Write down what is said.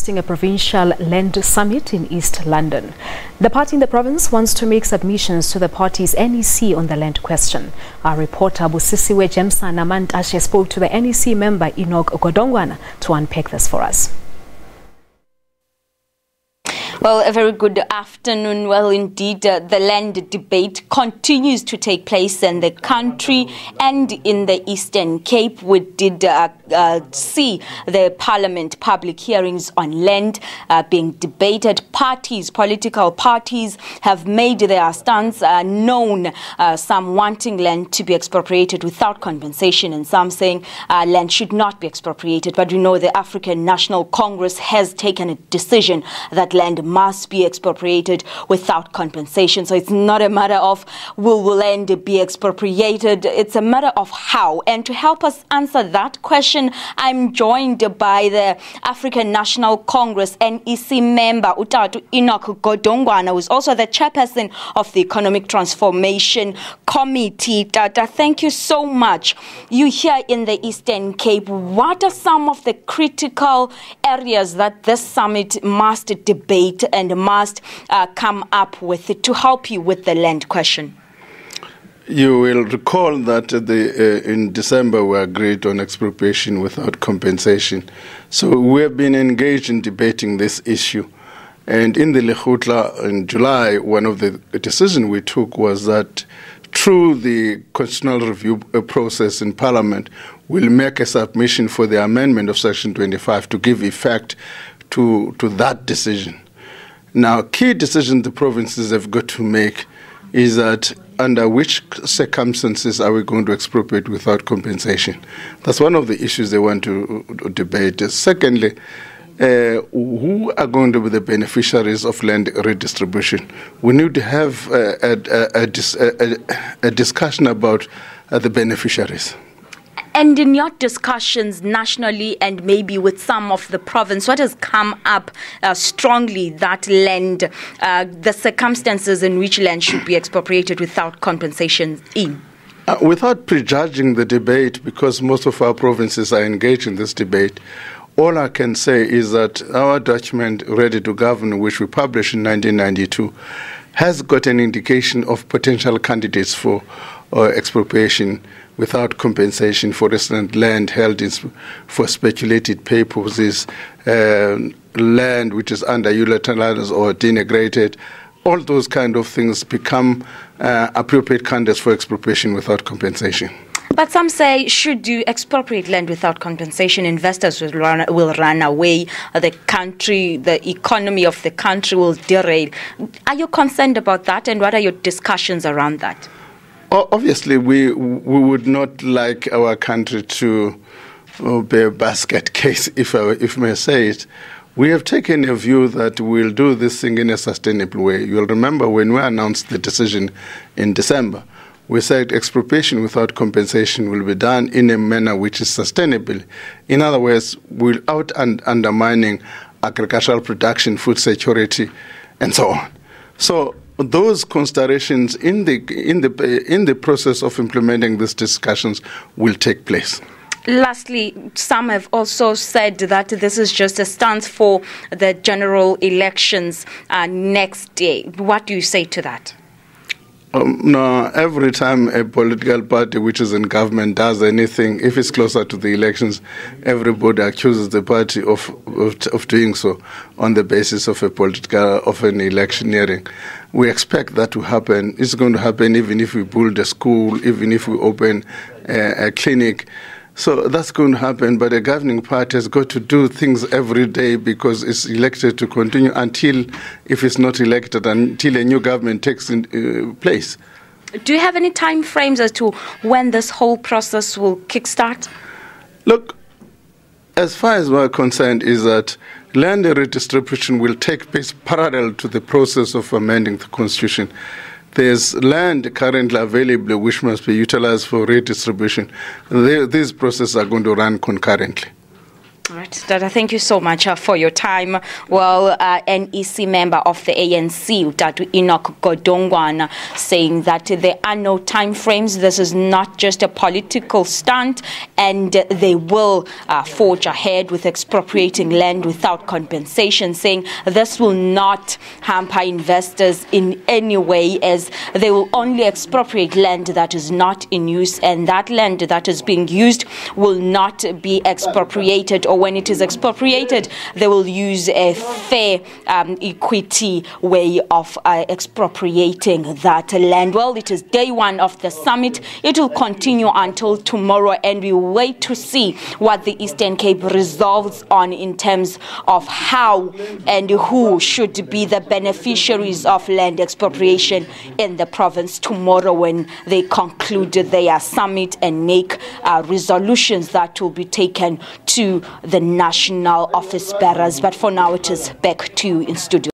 hosting a provincial land summit in East London. The party in the province wants to make submissions to the party's NEC on the land question. Our reporter Busisiwe Jemsana-Mantashe spoke to the NEC member Enoch Godongwana to unpack this for us. Well, a very good afternoon. Well, indeed, the land debate continues to take place in the country and in the Eastern Cape. We did see the Parliament public hearings on land being debated. Political parties have made their stance known, some wanting land to be expropriated without compensation and some saying land should not be expropriated. But we know the African National Congress has taken a decision that land must be expropriated without compensation. So it's not a matter of will land be expropriated, it's a matter of how. And to help us answer that question, I'm joined by the African National Congress NEC member Utatu Enoch Godongwana, who is also the chairperson of the Economic Transformation Committee. Tata, thank you so much. You here in the Eastern Cape, what are some of the critical areas that this summit must debate and must come up with to help you with the land question? You will recall that in December we agreed on expropriation without compensation. So we have been engaged in debating this issue. And in the Lekgotla in July, one of the decisions we took was that through the constitutional review process in Parliament, we'll make a submission for the amendment of Section 25 to give effect to that decision. Now, key decision the provinces have got to make is that under which circumstances are we going to expropriate without compensation? That's one of the issues they want to debate. Secondly, who are going to be the beneficiaries of land redistribution? We need to have a discussion about the beneficiaries. And in your discussions nationally and maybe with some of the province, what has come up strongly that land, the circumstances in which land should be expropriated without compensation in? Without prejudging the debate, because most of our provinces are engaged in this debate, all I can say is that our document, Ready to Govern, which we published in 1992, has got an indication of potential candidates for expropriation without compensation, for instance, land held for speculated purposes, land which is underutilized or denigrated. All those kind of things become appropriate candidates for expropriation without compensation. But some say, should you expropriate land without compensation, investors will run away, the country, the economy of the country will derail. Are you concerned about that, and what are your discussions around that? Obviously, we would not like our country to be a basket case, if I may say it. We have taken a view that we'll do this thing in a sustainable way. You'll remember when we announced the decision in December, we said expropriation without compensation will be done in a manner which is sustainable. In other words, without undermining agricultural production, food security, and so on. So those considerations in the process of implementing these discussions will take place. Lastly, some have also said that this is just a stance for the general elections next year. What do you say to that? No, every time a political party which is in government does anything, if it's closer to the elections, everybody accuses the party of doing so on the basis of an electioneering. We expect that to happen. It's going to happen even if we build a school, even if we open a clinic. So that's going to happen, but the governing party has got to do things every day because it's elected to continue until, if it's not elected, until a new government takes place. Do you have any time frames as to when this whole process will kickstart? Look, as far as we're concerned, is that land redistribution will take place parallel to the process of amending the Constitution. There's land currently available which must be utilized for redistribution. These processes are going to run concurrently. All right, Dada, thank you so much for your time. Well, NEC member of the ANC, Dr. Enoch Godongwana, saying that there are no time frames. This is not just a political stunt, and they will forge ahead with expropriating land without compensation, saying this will not hamper investors in any way, as they will only expropriate land that is not in use, and that land that is being used will not be expropriated, or when it is expropriated, they will use a fair equity way of expropriating that land. Well, it is day one of the summit. It will continue until tomorrow, and we wait to see what the Eastern Cape resolves on in terms of how and who should be the beneficiaries of land expropriation in the province tomorrow, when they conclude their summit and make resolutions that will be taken to the national office bearers. But for now, it is back to you in studio.